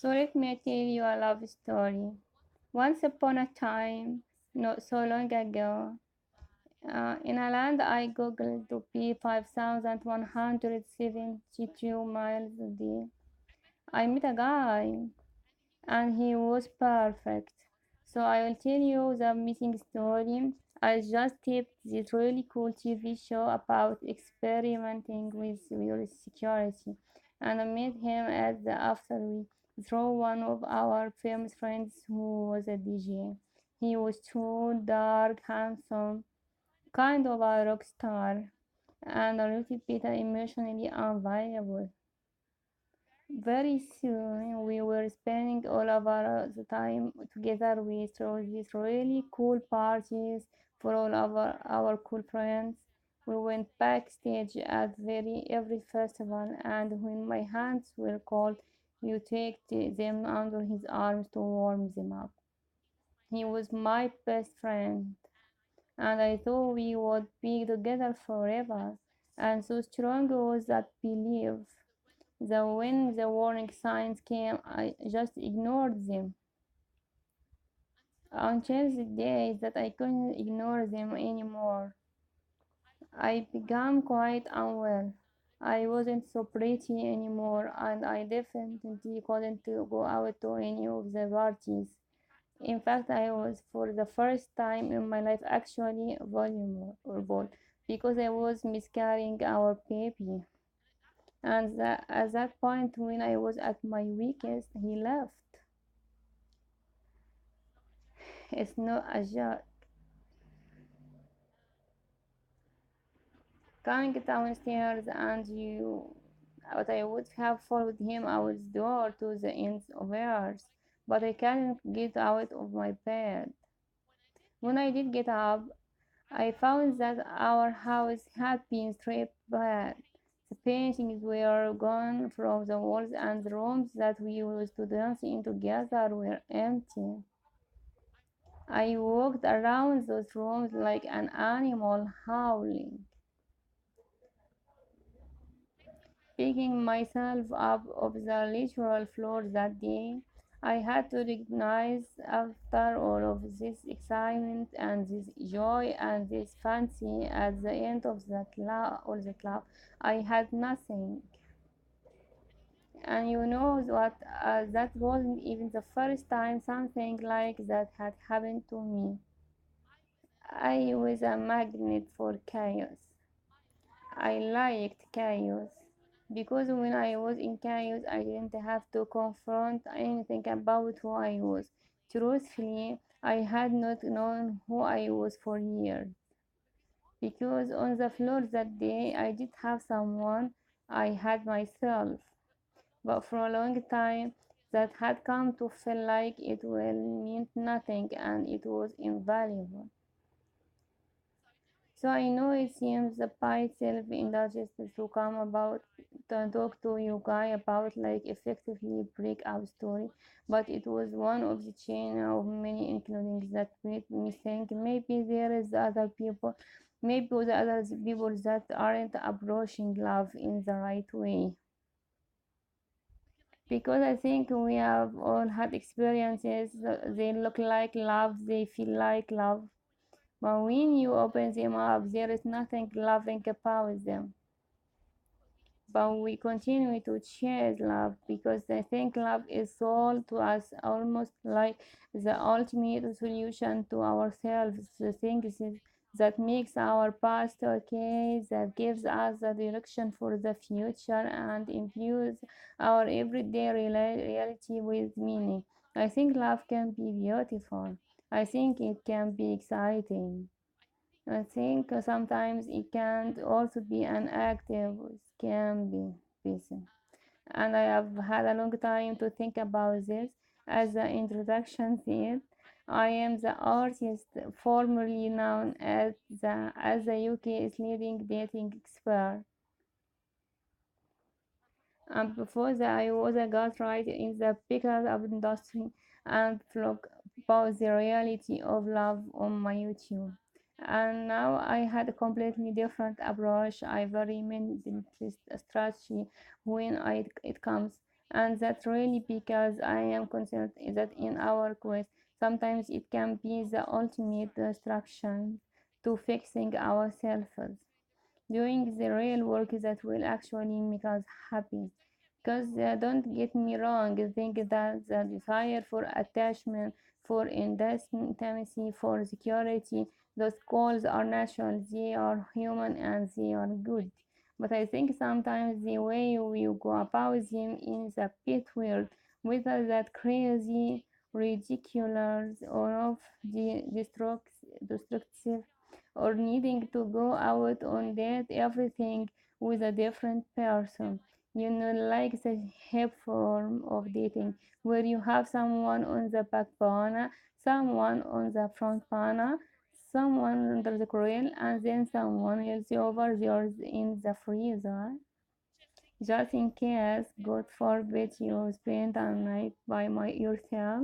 So let me tell you a love story. Once upon a time, not so long ago, in a land I googled to be 5,172 miles a day, I met a guy and he was perfect. So I will tell you the meeting story. I just taped this really cool TV show about experimenting with your security, and I met him at the after we through one of our famous friends who was a DJ. He was tall, dark, handsome, kind of a rock star, and a little bit emotionally unavailable. Very soon, we were spending all of the time together. We threw these really cool parties for all of our cool friends. We went backstage at every festival, and when my hands were cold, you take them under his arms to warm them up. He was my best friend, and I thought we would be together forever. And so strong was that belief that when the warning signs came, I just ignored them until the day that I couldn't ignore them anymore. I became quite unwell. I wasn't so pretty anymore, and I definitely couldn't go out to any of the parties. In fact, I was for the first time in my life actually vulnerable because I was miscarrying our baby. And at that point, when I was at my weakest, he left. It's not a joke. Coming downstairs and you, but I would have followed him out the door to the ends of earth, but I couldn't get out of my bed. When I did get up, I found that our house had been stripped bare. The paintings were gone from the walls, and the rooms that we used to dance in together were empty. I walked around those rooms like an animal howling, picking myself up off the literal floor that day. I had to recognize after all of this excitement and this joy and this fancy at the end of the club, I had nothing. And you know what? That wasn't even the first time something like that had happened to me. I was a magnet for chaos. I liked chaos because when I was in chaos, I didn't have to confront anything about who I was. Truthfully, I had not known who I was for years because on the floor that day, I did have someone, I had myself. But for a long time, that had come to feel like it will mean nothing and it was invaluable. So I know it seems a bit self-indulgent to come about to talk to you guy about like effectively breakout story, but it was one of the chain of many including that made me think maybe there is other people, maybe the other people that aren't approaching love in the right way. Because I think we have all had experiences that they look like love, they feel like love, but when you open them up, there is nothing loving about them. But we continue to chase love because I think love is sold to us almost like the ultimate solution to ourselves, the things that makes our past okay, that gives us the direction for the future and imbues our everyday reality with meaning. I think love can be beautiful. I think it can be exciting. I think sometimes it can also be an active, can be busy. And I have had a long time to think about this. As the introduction said, I am the artist formerly known as the UK's leading dating expert. And before that, I was a ghostwriter in the pickup industry and blog about the reality of love on my YouTube. And now I had a completely different approach. I very minimalist strategy when it comes And that's really because I am concerned that in our quest, sometimes it can be the ultimate distraction to fixing ourselves, doing the real work that will actually make us happy. Because don't get me wrong, I think that the desire for attachment, for intimacy, for security, those calls are natural, they are human, and they are good. But I think sometimes the way we go about them is a bit weird, whether that crazy, ridiculous, or of the destructive, or needing to go out on date everything with a different person. Like the hip form of dating, where you have someone on the back burner, someone on the front burner, someone under the grill, and then someone else over yours in the freezer. Just in case, God forbid, you spend a night by yourself.